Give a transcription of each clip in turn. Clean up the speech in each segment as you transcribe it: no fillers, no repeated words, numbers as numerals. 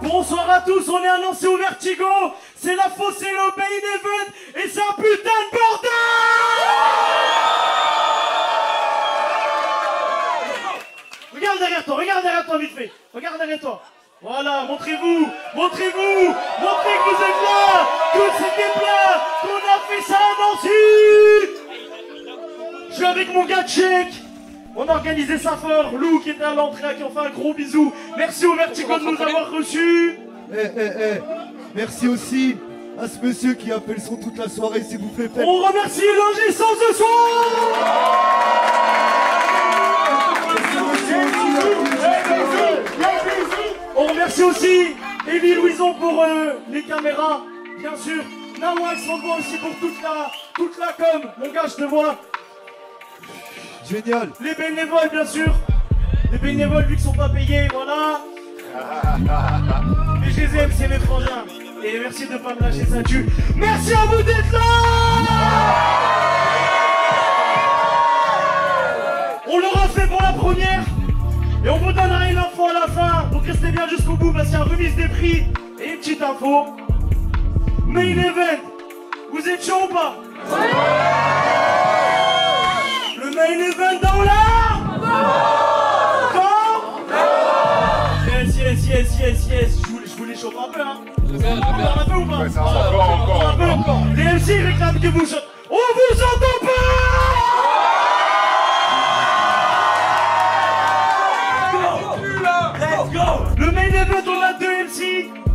Bonsoir à tous, on est annoncé au Vertigo. C'est la fosse et le main event. Et c'est un putain de bordel. Regarde derrière toi vite fait. Regarde derrière toi. Voilà, montrez-vous, montrez que vous êtes là, que c'était là, qu'on a fait ça à Nancy. Je suis avec mon gars Tchèque. On a organisé ça fort. Lou qui était à l'entrée, qui en fait un gros bisou. Merci au Vertigo de nous avoir reçus. Merci aussi à ce monsieur qui a fait le son toute la soirée, s'il vous plaît. On remercie l'ingé sans ce soir. On remercie aussi Élie Louison pour les caméras, bien sûr. Nawax, on te voit aussi pour toute la com. Mon gars, je te vois. Génial. Les bénévoles, bien sûr. Les bénévoles, vu qu'ils sont pas payés, voilà. Mais je les aime, c'est mes frangins. Et merci de pas me lâcher, ça tue. Merci à vous d'être là. On l'aura fait pour la première. Et on vous donnera une info à la fin. Donc restez bien jusqu'au bout parce qu'il y a une remise des prix. Et une petite info. Main event. Vous êtes chaud ou pas? Le main event dans l'art. Yes. Je vous les chauffe un peu, hein. Encore un peu ou pas? Encore. Les MC réclament que vous chantez. On vous entend pas. Let's go. Le main event, on a deux MC.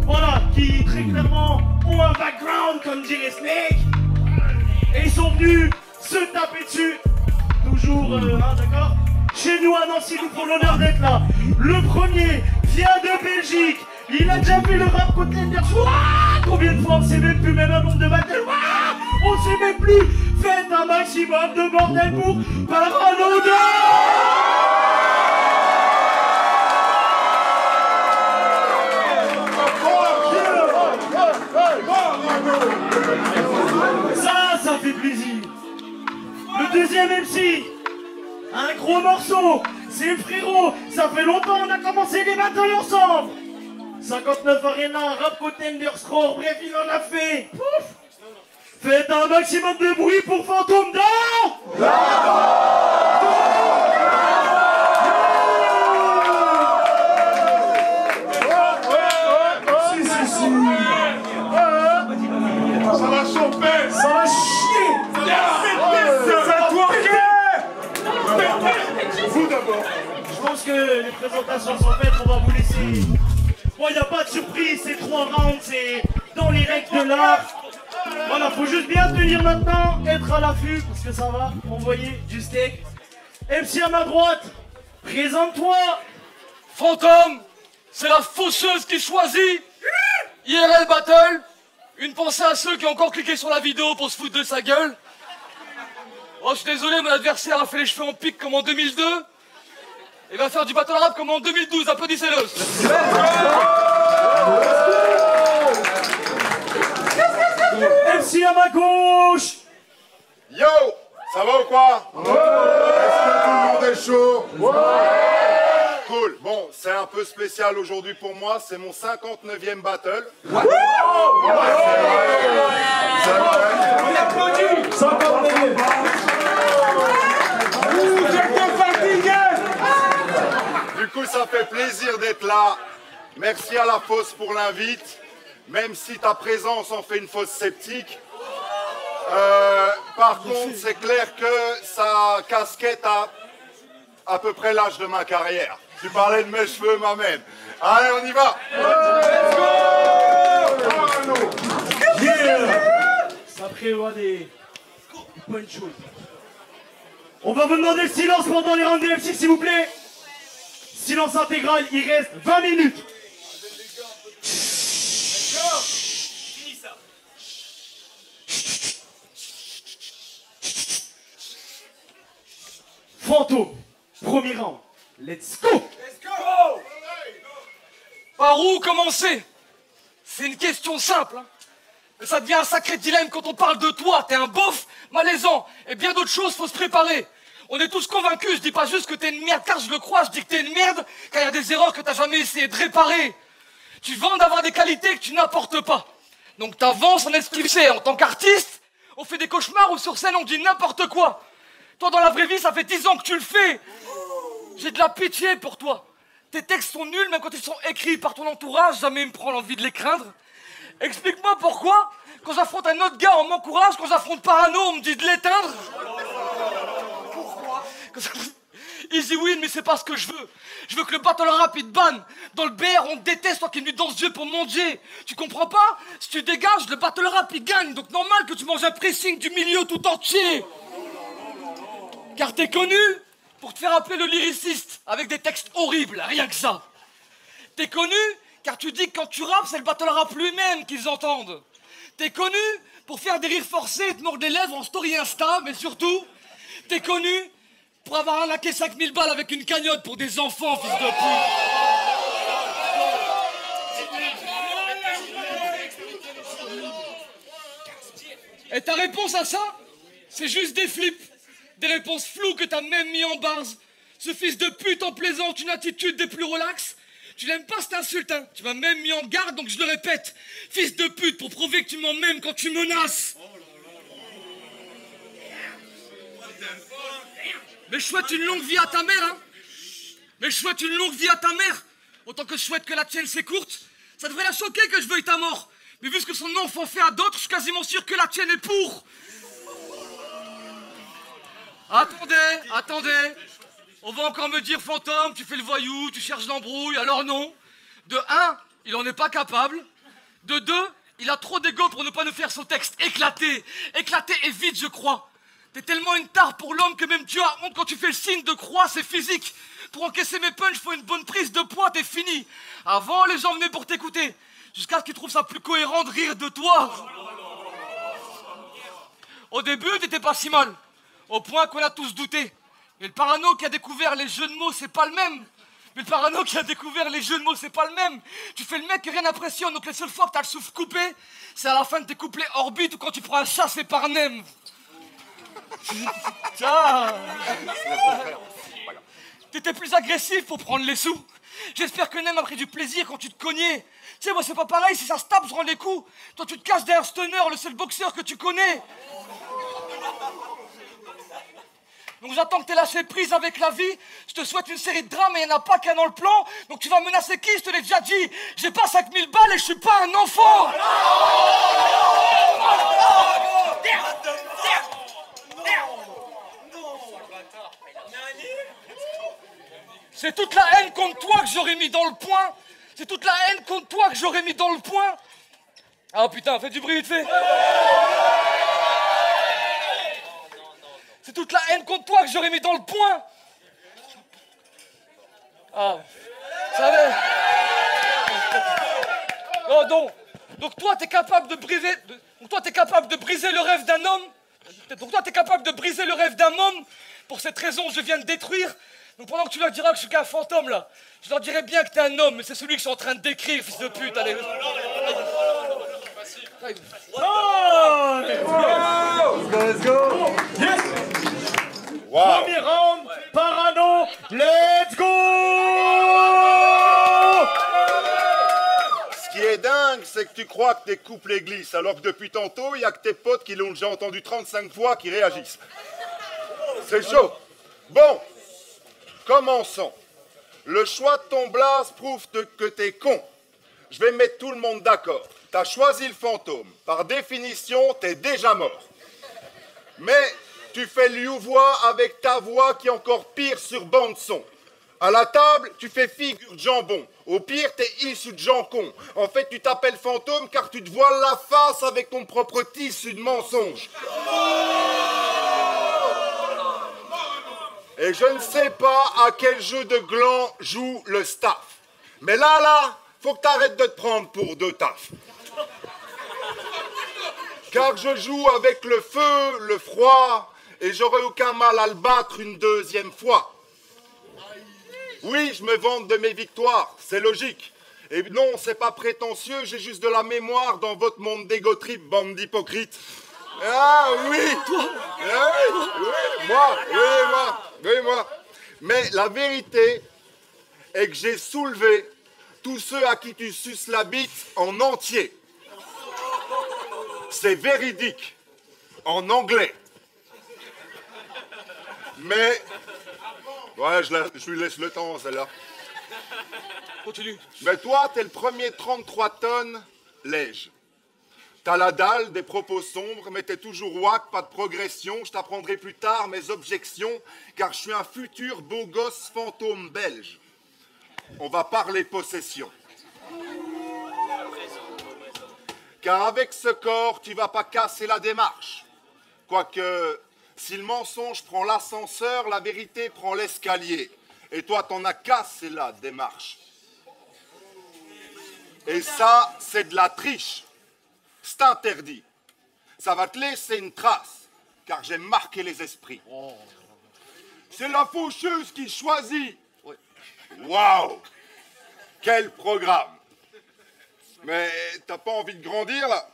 Voilà, qui très clairement ont un background comme dirait Snake. Et ils sont venus se taper dessus. Toujours, d'accord? Chez nous à Nancy, nous font l'honneur d'être là. Le premier vient de Belgique. Il a déjà fait le rap côté de combien de fois on sait même plus, même un nombre de battles. On sait même plus. Faites un maximum de bordel pour Paranoda. Ça fait plaisir. Le deuxième MC, un gros morceau, c'est le frérot. Ça fait longtemps qu'on a commencé les battles ensemble. 59 Arena, rap contender, score, bref, il en a fait. Pouf. Faites un maximum de bruit pour Fantôme d'Or. Ça va chauffer, ça va chier, ça va twerker. Vous d'abord. Je pense que les présentations sont faites, on va vous laisser. Bon, il n'y a pas de surprise, c'est 3 rounds, c'est dans les règles de l'art. Voilà, faut juste bien tenir maintenant, être à l'affût, parce que ça va, envoyer du steak. MC à ma droite, présente-toi. Fantôme, c'est la fosseuse qui choisit. IRL Battle. Une pensée à ceux qui ont encore cliqué sur la vidéo pour se foutre de sa gueule. Oh, je suis désolé, mon adversaire a fait les cheveux en pique comme en 2002. Et va faire du battle rap comme en 2012, applaudissez-le. MC à ma gauche. Yo, ça va ou quoi? Est-ce que tout le monde est chaud? Cool, bon, c'est un peu spécial aujourd'hui pour moi, c'est mon 59e battle. On applaudit. 59e. Du coup, ça fait plaisir d'être là. Merci à la fosse pour l'invite, même si ta présence en fait une fosse sceptique. Par contre, c'est clair que sa casquette a à peu près l'âge de ma carrière. Tu parlais de mes cheveux, m'amène. Allez, on y va. Let's go. Yeah. Ça prévoit des bonnes choses. On va vous demander le silence pendant les rounds des MC, s'il vous plaît. Silence intégral, il reste 20 minutes. Fantôme, premier round. Let's go. Let's go. Par où commencer? C'est une question simple, hein. Mais ça devient un sacré dilemme quand on parle de toi. T'es un beauf malaisant. Et bien d'autres choses, faut se préparer. On est tous convaincus, je dis pas juste que t'es une merde car je le crois, je dis que t'es une merde car il y a des erreurs que t'as jamais essayé de réparer. Tu vends d'avoir des qualités que tu n'apportes pas. Donc t'avances en esquivité. En tant qu'artiste, on fait des cauchemars ou sur scène on dit n'importe quoi. Toi dans la vraie vie, ça fait 10 ans que tu le fais. J'ai de la pitié pour toi. Tes textes sont nuls même quand ils sont écrits par ton entourage. Jamais il me prend l'envie de les craindre. Explique-moi pourquoi, quand j'affronte un autre gars, on m'encourage, quand j'affronte Parano, on me dit de l'éteindre. Pourquoi? Easy win, mais c'est pas ce que je veux. Je veux que le battle rap il te banne. Dans le BR, on te déteste, toi qui es venu dans ce jeu pour manger. Tu comprends pas? Si tu dégages, le battle rap il gagne. Donc normal que tu manges un pressing du milieu tout entier. Car t'es connu pour te faire appeler le lyriciste, avec des textes horribles, rien que ça. T'es connu car tu dis que quand tu rappes, c'est le battle rap lui-même qu'ils entendent. T'es connu pour faire des rires forcés et te mordre les lèvres en story Insta, mais surtout, t'es connu pour avoir arnaqué 5000 balles avec une cagnotte pour des enfants, fils de pute. Et ta réponse à ça, c'est juste des flips. Des réponses floues que t'as même mis en bars. Ce fils de pute en plaisante une attitude des plus relax. Tu l'aimes pas cette insulte, hein? Tu m'as même mis en garde, donc je le répète. Fils de pute, pour prouver que tu m'en m'aimes quand tu menaces. Mais je souhaite une longue vie à ta mère, hein? Mais je souhaite une longue vie à ta mère. Autant que je souhaite que la tienne c'est courte. Ça devrait la choquer que je veuille ta mort. Mais vu ce que son enfant fait à d'autres, je suis quasiment sûr que la tienne est pour. Attendez. On va encore me dire, fantôme, tu fais le voyou, tu cherches l'embrouille, alors non. De 1, il en est pas capable. De 2, il a trop d'ego pour ne pas nous faire son texte éclaté. Éclaté et vite, je crois. T'es tellement une tare pour l'homme que même Dieu a honte quand tu fais le signe de croix, c'est physique. Pour encaisser mes punchs, faut une bonne prise de poids, t'es fini. Avant, les gens venaient pour t'écouter. Jusqu'à ce qu'ils trouvent ça plus cohérent de rire de toi. Au début, t'étais pas si mal. Au point qu'on a tous douté. Mais le parano qui a découvert les jeux de mots, c'est pas le même. Tu fais le mec qui rien n'impressionne, donc les seules fois que t'as le souffle coupé, c'est à la fin de tes couplets orbite ou quand tu prends un chassé par nem. T'étais plus agressif pour prendre les sous. J'espère que Nem a pris du plaisir quand tu te cognais. Tu sais, moi c'est pas pareil, si ça se tape, je rends les coups. Toi tu te caches derrière Stunner, le seul boxeur que tu connais. Donc j'attends que t'aies lâché prise avec la vie. Je te souhaite une série de drames, mais il n'y en a pas qu'un dans le plan. Donc tu vas menacer qui? Je te l'ai déjà dit. J'ai pas 5000 balles et je suis pas un enfant. C'est toute la haine contre toi que j'aurais mis dans le point. Ah putain, fais du bruit vite fait. C'est toute la haine contre toi que j'aurais mis dans le point. Ah, ça va. Oh donc toi t'es capable de briser. Donc toi t'es capable de briser le rêve d'un homme. Pour cette raison, je viens de détruire. Donc pendant que tu leur diras que je suis qu'un fantôme là, je leur dirai bien que t'es un homme, mais c'est celui que je suis en train de décrire, fils de pute. Allez. Let's go. Yes. Wow. Premier round, Parano, let's go. Ce qui est dingue, c'est que tu crois que tes couplets glissent, alors que depuis tantôt, il n'y a que tes potes qui l'ont déjà entendu 35 fois qui réagissent. C'est chaud. Bon, commençons. Le choix de ton blaze prouve que t'es con. Je vais mettre tout le monde d'accord. T'as choisi le fantôme. Par définition, t'es déjà mort. Mais tu fais le you-voix avec ta voix qui est encore pire sur bande-son. À la table, tu fais figure de jambon. Au pire, t'es issu de jancon. En fait, tu t'appelles fantôme car tu te voiles la face avec ton propre tissu de mensonge. Et je ne sais pas à quel jeu de gland joue le staff. Mais là, faut que t'arrêtes de te prendre pour deux taf. Car je joue avec le feu, le froid, et j'aurai aucun mal à le battre une deuxième fois. Oui, je me vante de mes victoires, c'est logique. Et non, c'est pas prétentieux, j'ai juste de la mémoire dans votre monde d'égo trip, bande d'hypocrites. Ah oui, moi. Mais la vérité est que j'ai soulevé tous ceux à qui tu suces la bite en entier. C'est véridique, en anglais. Mais, ouais, je lui laisse le temps, celle-là. Continue. Mais toi, t'es le premier 33 tonnes léger. T'as la dalle, des propos sombres, mais t'es toujours wack, pas de progression. Je t'apprendrai plus tard mes objections, car je suis un futur beau gosse fantôme belge. On va parler possession. Car avec ce corps, tu vas pas casser la démarche. Quoique, si le mensonge prend l'ascenseur, la vérité prend l'escalier. Et toi, t'en as cassé la démarche. Et ça, c'est de la triche. C'est interdit. Ça va te laisser une trace, car j'ai marqué les esprits. C'est la faucheuse qui choisit. Waouh! Quel programme! Mais t'as pas envie de grandir, là?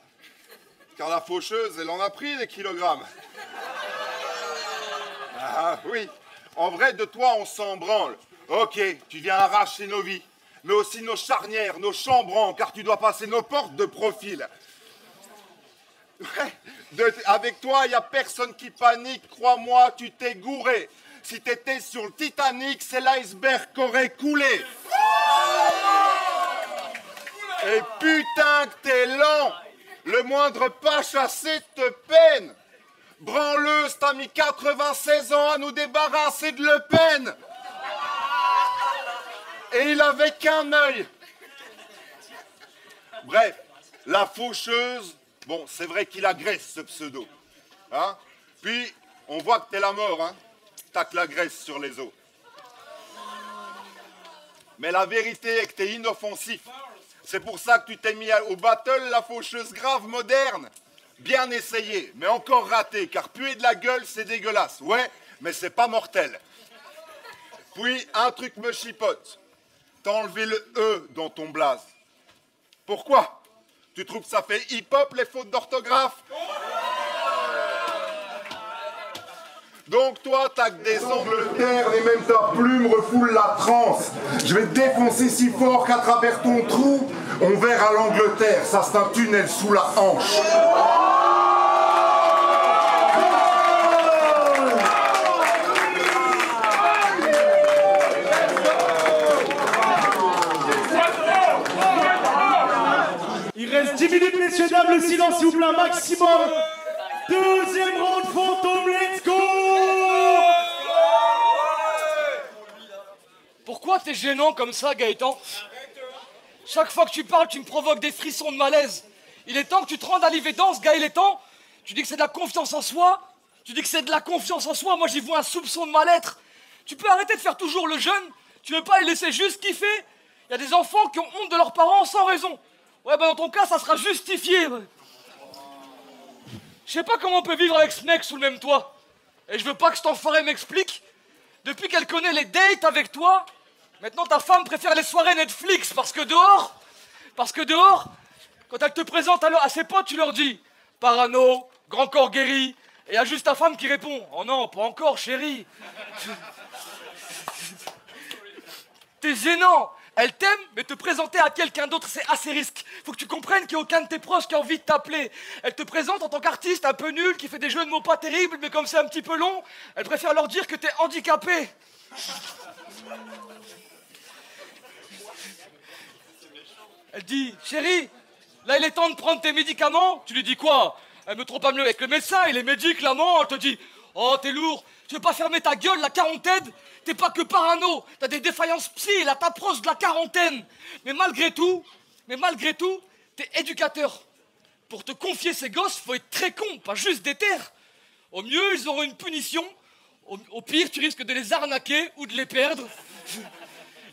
Car la faucheuse, elle en a pris des kilogrammes. Ah oui, en vrai, de toi, on s'en branle. Ok, tu viens arracher nos vies, mais aussi nos charnières, nos chambrans, car tu dois passer nos portes de profil. Ouais, avec toi, il n'y a personne qui panique, crois-moi, tu t'es gouré. Si t'étais sur le Titanic, c'est l'iceberg qu'aurait coulé. Et putain que t'es lent. Le moindre pas chassé te peine. Branleuse, t'as mis 96 ans à nous débarrasser de Le Pen. Et il avait qu'un œil. Bref, la faucheuse, bon, c'est vrai qu'il agresse ce pseudo. Hein? Puis, on voit que t'es la mort, hein? T'as que la graisse sur les os. Mais la vérité est que t'es inoffensif. C'est pour ça que tu t'es mis au battle, la faucheuse grave moderne. Bien essayé, mais encore raté, car puer de la gueule, c'est dégueulasse. Ouais, mais c'est pas mortel. Puis, un truc me chipote. T'as enlevé le E dans ton blaze. Pourquoi? Tu trouves que ça fait hip-hop, les fautes d'orthographe? Donc toi, t'as que des Angleterre, et même ta plume refoule la transe. Je vais te défoncer si fort qu'à travers ton trou, on verra l'Angleterre. Ça, c'est un tunnel sous la hanche. Il reste 10 minutes, messieurs, dames, le silence s'il vous plaît, un maximum. Deuxième round fantôme, let's go! Pourquoi t'es gênant comme ça, Gaëtan? Chaque fois que tu parles, tu me provoques des frissons de malaise. Il est temps que tu te rendes à l'évidence, Gaël, il est temps. Tu dis que c'est de la confiance en soi. Tu dis que c'est de la confiance en soi. Moi, j'y vois un soupçon de mal-être. Tu peux arrêter de faire toujours le jeune. Tu veux pas les laisser juste kiffer? Il y a des enfants qui ont honte de leurs parents sans raison. Ouais, ben dans ton cas, ça sera justifié. Je sais pas comment on peut vivre avec ce mec sous le même toit. Et je veux pas que cet enfoiré m'explique. Depuis qu'elle connaît les dates avec toi, maintenant ta femme préfère les soirées Netflix parce que dehors, quand elle te présente à ses potes, tu leur dis parano, grand corps guéri, et il y a juste ta femme qui répond oh non, pas encore, chérie. T'es gênant. Elle t'aime, mais te présenter à quelqu'un d'autre, c'est assez risque. Faut que tu comprennes qu'il n'y a aucun de tes proches qui a envie de t'appeler. Elle te présente en tant qu'artiste un peu nul, qui fait des jeux de mots pas terribles, mais comme c'est un petit peu long, elle préfère leur dire que t'es handicapé. Elle dit, chérie, là il est temps de prendre tes médicaments. Tu lui dis quoi? Elle me trompe pas mieux avec le médecin, il est médicament. Elle te dit, oh t'es lourd, tu veux pas fermer ta gueule, la quarantaine? T'es pas que parano, t'as des défaillances psy, là t'approches de la quarantaine. Mais malgré tout, t'es éducateur. Pour te confier ces gosses, faut être très con, pas juste déter. Au mieux, ils auront une punition. Au pire, tu risques de les arnaquer ou de les perdre.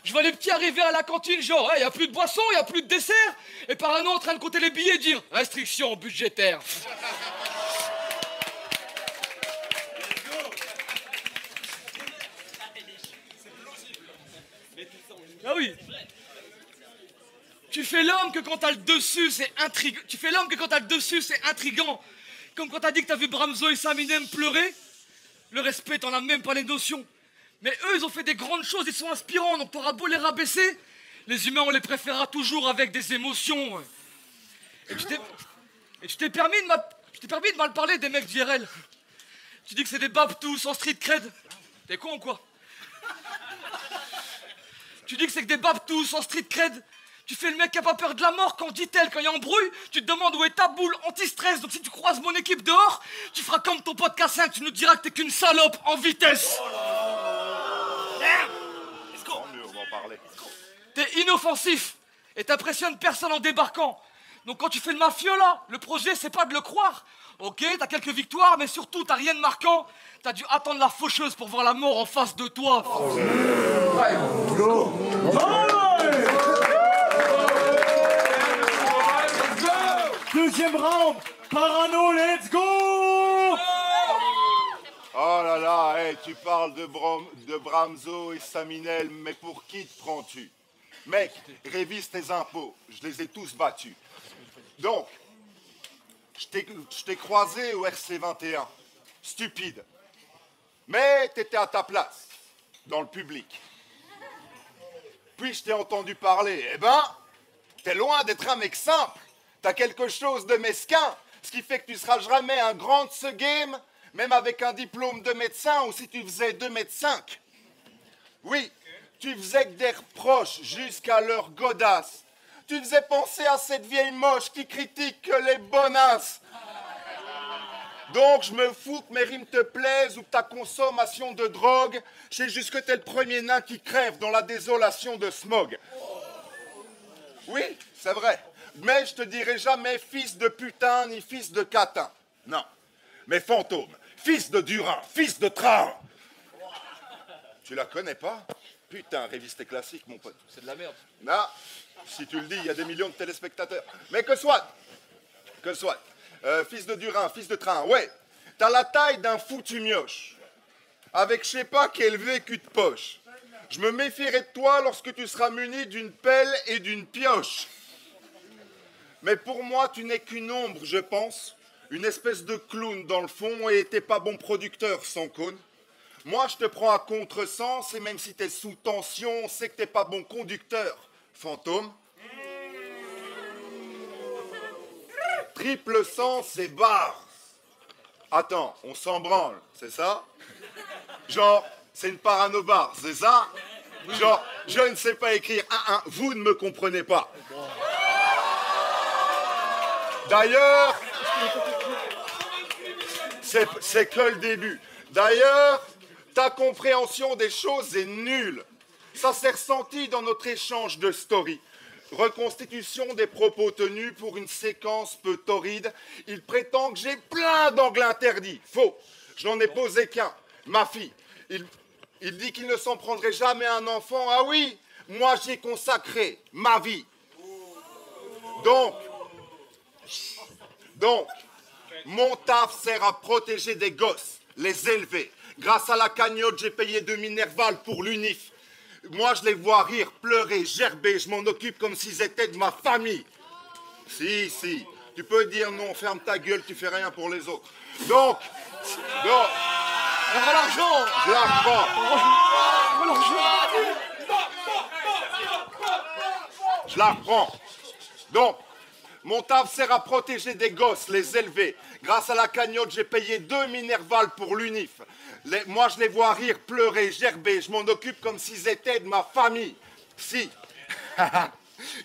Je vois les petits arriver à la cantine, genre, y a plus de boisson, y a plus de dessert. Et parano en train de compter les billets et dire, restriction budgétaire. Ah oui. Tu fais l'homme que quand t'as le dessus, c'est intriguant. Tu fais l'homme que quand t'as le dessus, c'est intriguant. Comme quand t'as dit que t'as vu Bramzo et Saminem pleurer. Le respect, t'en as même pas les notions. Mais eux, ils ont fait des grandes choses, ils sont inspirants, donc t'auras beau les rabaisser. Les humains, on les préférera toujours avec des émotions. Et tu t'es permis de mal parler des mecs d'IRL. Tu dis que c'est des babtous sans street cred. T'es con ou quoi? Tu dis que c'est que des babtous sans street cred. Tu fais le mec qui a pas peur de la mort quand dit-elle, quand il y a embrouille, tu te demandes où est ta boule anti-stress. Donc si tu croises mon équipe dehors, tu feras comme ton pote K5, tu nous diras que t'es qu'une salope en vitesse. Tant mieux, on va en parler. T'es inoffensif et t'impressionnes personne en débarquant. Donc quand tu fais le mafieux là, le projet c'est pas de le croire. Ok, t'as quelques victoires, mais surtout t'as rien de marquant. T'as dû attendre la faucheuse pour voir la mort en face de toi. Deuxième round, Parano, let's go! Oh là là, hey, tu parles de Bramzo et Saminel, mais pour qui te prends-tu? Mec, révise tes impôts, je les ai tous battus. Donc, je t'ai croisé au RC21, stupide. Mais t'étais à ta place, dans le public. Puis je t'ai entendu parler, eh ben, t'es loin d'être un mec simple. T'as quelque chose de mesquin, ce qui fait que tu seras jamais un grand de ce game, même avec un diplôme de médecin ou si tu faisais 2,5 m. Oui, tu faisais que des reproches jusqu'à leur godasse. Tu faisais penser à cette vieille moche qui critique que les bonasses. Donc je me fous que mes rimes te plaisent ou que ta consommation de drogue, je sais juste que t'es le premier nain qui crève dans la désolation de smog. Oui, c'est vrai. Mais je te dirai jamais fils de putain ni fils de catin. Non. Mais fantôme, fils de Durin, fils de train. Tu la connais pas? Putain, révise tes classiques, mon pote. C'est de la merde. Non, si tu le dis, il y a des millions de téléspectateurs. Mais que soit. Fils de Durin, fils de train, ouais. T'as la taille d'un foutu mioche. Avec je sais pas quel vécu de poche. Je me méfierai de toi lorsque tu seras muni d'une pelle et d'une pioche. Mais pour moi, tu n'es qu'une ombre, je pense. Une espèce de clown dans le fond et t'es pas bon producteur sans cône. Moi, je te prends à contresens et même si t'es sous tension, c'est que t'es pas bon conducteur, fantôme. Triple sens et barre. Attends, on s'en branle, c'est ça? Genre, c'est une paranobarre, c'est ça? Genre, je ne sais pas écrire 1-1, vous ne me comprenez pas. D'ailleurs, c'est que le début. D'ailleurs, ta compréhension des choses est nulle. Ça s'est ressenti dans notre échange de story. Reconstitution des propos tenus pour une séquence peu torride. Il prétend que j'ai plein d'angles interdits. Faux. Je n'en ai posé qu'un. Ma fille. Il dit qu'il ne s'en prendrait jamais un enfant. Ah oui, moi j'ai consacré ma vie. Donc, mon taf sert à protéger des gosses, les élever. Grâce à la cagnotte, j'ai payé 2 Minerval pour l'UNIF. Moi, je les vois rire, pleurer, gerber. Je m'en occupe comme s'ils étaient de ma famille. Si, tu peux dire non, ferme ta gueule, tu fais rien pour les autres. Donc, On va l'argent. je la prends. Je la reprends. Donc, mon taf sert à protéger des gosses, les élever. Grâce à la cagnotte, j'ai payé 2 Minerval pour l'UNIF. Moi, je les vois rire, pleurer, gerber. Je m'en occupe comme s'ils étaient de ma famille. Si.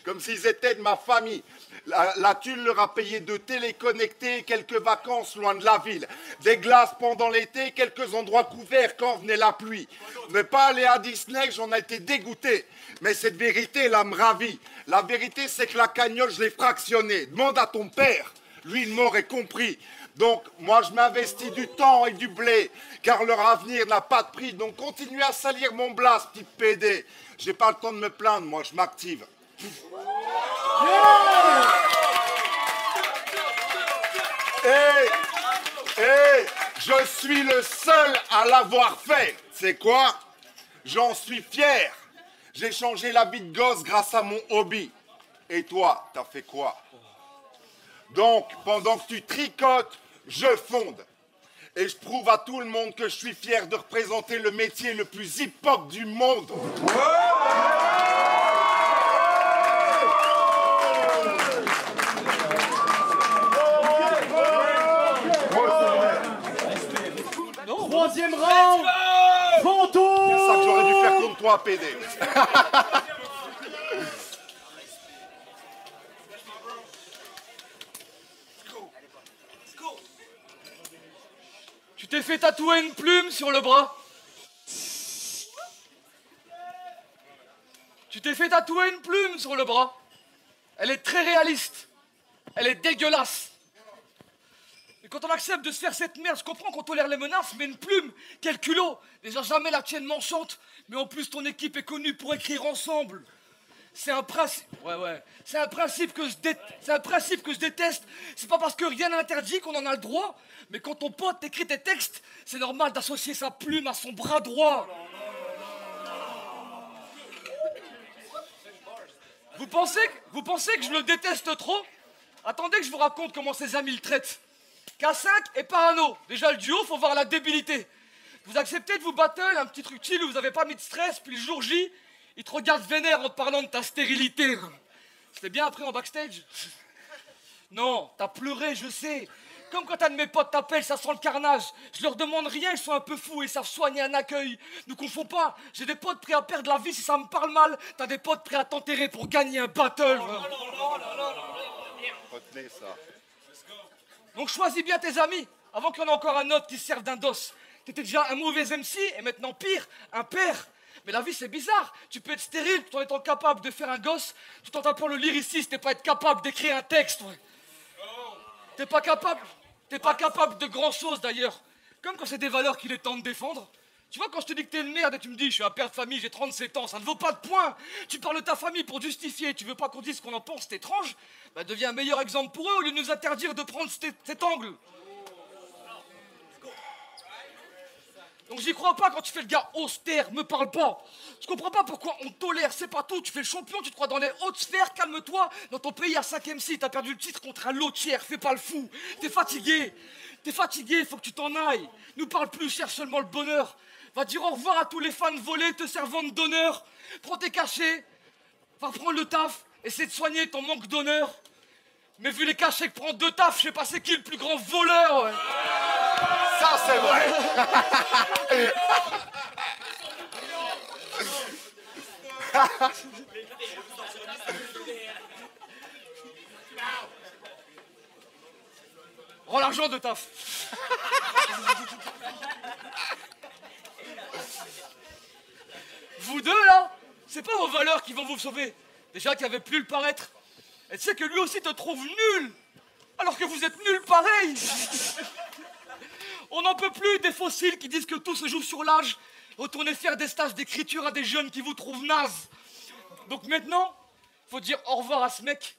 Comme s'ils étaient de ma famille. La thune leur a payé 2 téléconnectés, quelques vacances loin de la ville. Des glaces pendant l'été, quelques endroits couverts quand venait la pluie. Ne pas aller à Disney, j'en ai été dégoûté. Mais cette vérité, là, me ravit. La vérité, c'est que la cagnotte, je l'ai fractionnée. Demande à ton père. Lui, il m'aurait compris. Donc, moi, je m'investis du temps et du blé, car leur avenir n'a pas de prix. Donc, continuez à salir mon blast, petit PD. J'ai pas le temps de me plaindre, moi, je m'active. Je suis le seul à l'avoir fait. C'est quoi? J'en suis fier. J'ai changé la vie de gosse grâce à mon hobby. Et toi, t'as fait quoi? Donc, pendant que tu tricotes, je fonde. Et je prouve à tout le monde que je suis fier de représenter le métier le plus hip-hop du monde. 3 PD. Tu t'es fait tatouer une plume sur le bras. Tu t'es fait tatouer une plume sur le bras. Elle est très réaliste. Elle est dégueulasse. Et quand on accepte de se faire cette merde, je comprends qu'on tolère les menaces, mais une plume, quel culot. Déjà jamais la tienne m'enchante, mais en plus ton équipe est connue pour écrire ensemble. C'est un principe. Ouais. C'est un principe que je déteste. C'est pas parce que rien n'interdit qu'on en a le droit. Mais quand ton pote écrit tes textes, c'est normal d'associer sa plume à son bras droit. Vous pensez que je le déteste trop? Attendez que je vous raconte comment ses amis le traitent. K5 et Parano. Déjà le duo, faut voir la débilité. Vous acceptez de vous battle, un petit truc chill où vous avez pas mis de stress, puis le jour J, il te regarde vénère en te parlant de ta stérilité. C'était bien après en backstage? Non, t'as pleuré, je sais. Comme quand un de mes potes t'appelle, ça sent le carnage. Je leur demande rien, ils sont un peu fous et savent soigner un accueil. Ne confonds pas, j'ai des potes prêts à perdre la vie si ça me parle mal. T'as des potes prêts à t'enterrer pour gagner un battle. Retenez ça. Donc choisis bien tes amis, avant qu'il y en ait encore un autre qui se serve d'un dos. T'étais déjà un mauvais MC, et maintenant pire, un père. Mais la vie c'est bizarre, tu peux être stérile tout en étant capable de faire un gosse, tout en tapant le lyriciste et pas être capable d'écrire un texte. Ouais. T'es pas capable de grand chose d'ailleurs. Comme quand c'est des valeurs qu'il est temps de défendre. Tu vois, quand je te dis que t'es une merde et tu me dis je suis un père de famille, j'ai 37 ans, ça ne vaut pas de points. Tu parles de ta famille pour justifier, tu veux pas qu'on dise ce qu'on en pense, c'est étrange. Bah deviens un meilleur exemple pour eux au lieu de nous interdire de prendre cet angle. Donc j'y crois pas quand tu fais le gars austère, me parle pas. Je comprends pas pourquoi on tolère, c'est pas tout. Tu fais le champion, tu te crois dans les hautes sphères, calme-toi. Dans ton pays, à 5 MC, t'as perdu le titre contre un lotière, fais pas le fou. T'es fatigué, faut que tu t'en ailles. Nous parle plus, cherche seulement le bonheur. Va dire au revoir à tous les fans volés, te servant d'honneur. Prends tes cachets, va prendre le taf, essaie de soigner ton manque d'honneur. Mais vu les cachets que prend 2 tafs, je sais pas c'est qui le plus grand voleur, ouais. Ça, c'est vrai. Rends l'argent de taf. Vous deux, là, c'est pas vos valeurs qui vont vous sauver. Déjà qu'il n'y avait plus le paraître. Et tu sais que lui aussi te trouve nul. Alors que vous êtes nuls pareil. On n'en peut plus des fossiles qui disent que tout se joue sur l'âge. Retournez faire des stages d'écriture à des jeunes qui vous trouvent nazes. Donc maintenant, faut dire au revoir à ce mec.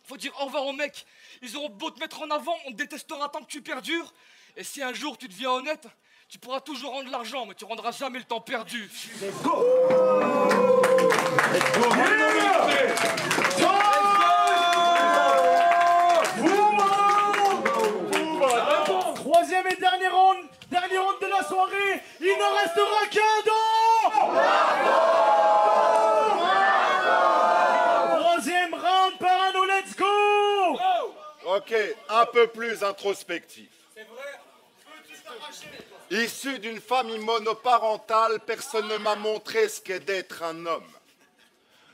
Faut dire au revoir aux mecs. Ils auront beau te mettre en avant, on te détestera tant que tu perdures. Et si un jour tu deviens honnête, tu pourras toujours rendre l'argent, mais tu rendras jamais le temps perdu. Let's go! Let's go! Troisième et dernier round de la soirée, il ne restera qu'un don! Troisième round, Parano, let's go! Ok, un peu plus introspectif. Issu d'une famille monoparentale, personne ne m'a montré ce qu'est d'être un homme.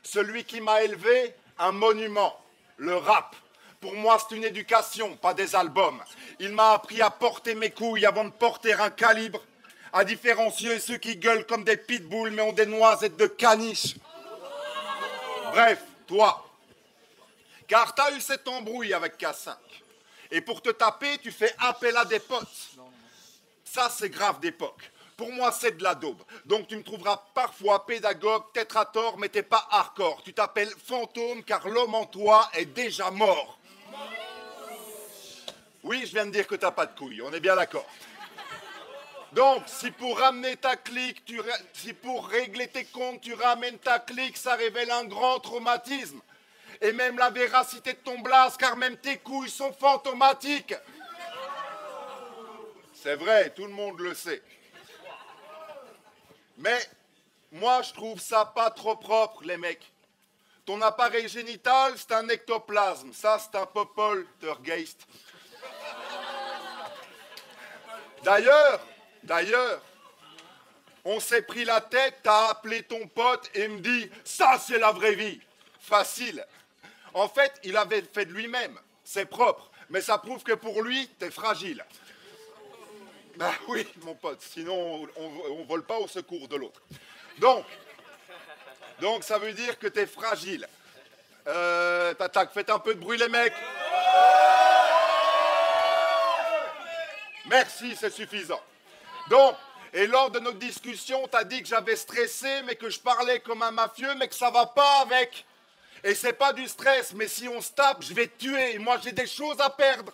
Celui qui m'a élevé, un monument, le rap. Pour moi, c'est une éducation, pas des albums. Il m'a appris à porter mes couilles avant de porter un calibre, à différencier ceux qui gueulent comme des pitbulls mais ont des noisettes de caniche. Bref, toi, car t'as eu cette embrouille avec K5. Et pour te taper, tu fais appel à des potes. Ça, c'est grave d'époque. Pour moi, c'est de la daube. Donc, tu me trouveras parfois pédagogue, peut-être à tort, mais t'es pas hardcore. Tu t'appelles fantôme, car l'homme en toi est déjà mort. Oui, je viens de dire que t'as pas de couilles, on est bien d'accord. Donc, si pour ramener ta clique, si pour régler tes comptes, tu ramènes ta clique, ça révèle un grand traumatisme. Et même la véracité de ton blase, car même tes couilles sont fantomatiques. C'est vrai, tout le monde le sait. Mais moi, je trouve ça pas trop propre, les mecs. Ton appareil génital, c'est un ectoplasme. Ça, c'est un poltergeist. D'ailleurs, On s'est pris la tête, t'as appelé ton pote et me dit « Ça, c'est la vraie vie !» Facile. En fait, il avait fait de lui-même. C'est propre. Mais ça prouve que pour lui, t'es fragile. Ben oui, mon pote. Sinon, on vole pas au secours de l'autre. Donc, ça veut dire que t'es fragile. Tac, faites un peu de bruit, les mecs. Merci, c'est suffisant. Donc, et lors de notre discussion, t'as dit que j'avais stressé, mais que je parlais comme un mafieux, mais que ça va pas avec. Et c'est pas du stress, mais si on se tape, je vais te tuer. Moi, j'ai des choses à perdre.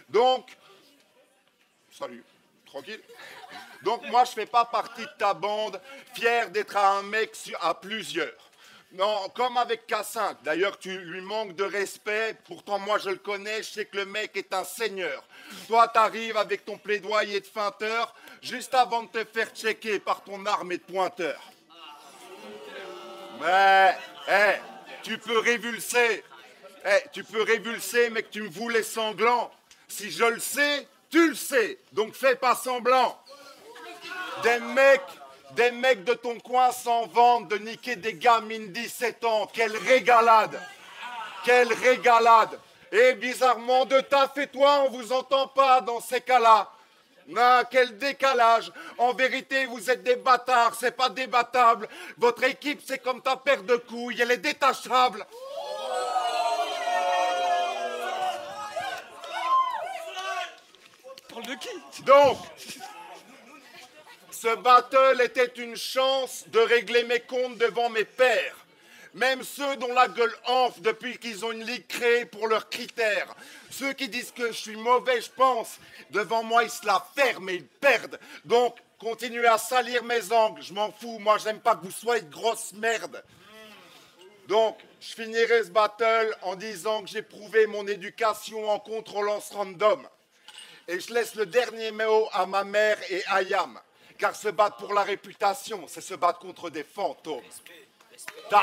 Donc, salut, tranquille. Donc, moi, je fais pas partie de ta bande, fier d'être un mec à plusieurs. Non, comme avec K5. D'ailleurs, tu lui manques de respect. Pourtant, moi, je le connais. Je sais que le mec est un seigneur. Toi, t'arrives avec ton plaidoyer de feinteur juste avant de te faire checker par ton armée de pointeurs. Mais, tu peux révulser. Tu peux révulser, mais que tu me voulais sanglant. Si je le sais, tu le sais. Donc, fais pas semblant. Des mecs de ton coin s'en vantent de niquer des gamines 17 ans. Quelle régalade! Quelle régalade! Et bizarrement, de taf et toi, on vous entend pas dans ces cas-là. Ah, quel décalage! En vérité, vous êtes des bâtards, c'est pas débattable. Votre équipe, c'est comme ta paire de couilles, elle est détachable. Parle de qui? Donc, ce battle était une chance de régler mes comptes devant mes pairs. Même ceux dont la gueule enfle depuis qu'ils ont une ligue créée pour leurs critères. Ceux qui disent que je suis mauvais, je pense. Devant moi, ils se la ferment et ils perdent. Donc, continuez à salir mes angles. Je m'en fous. Moi, j'aime pas que vous soyez de grosses merdes. Donc, je finirai ce battle en disant que j'ai prouvé mon éducation en contre-lance random. Et je laisse le dernier mot à ma mère et à Yam. Car se battre pour la réputation, c'est se battre contre des fantômes. Die.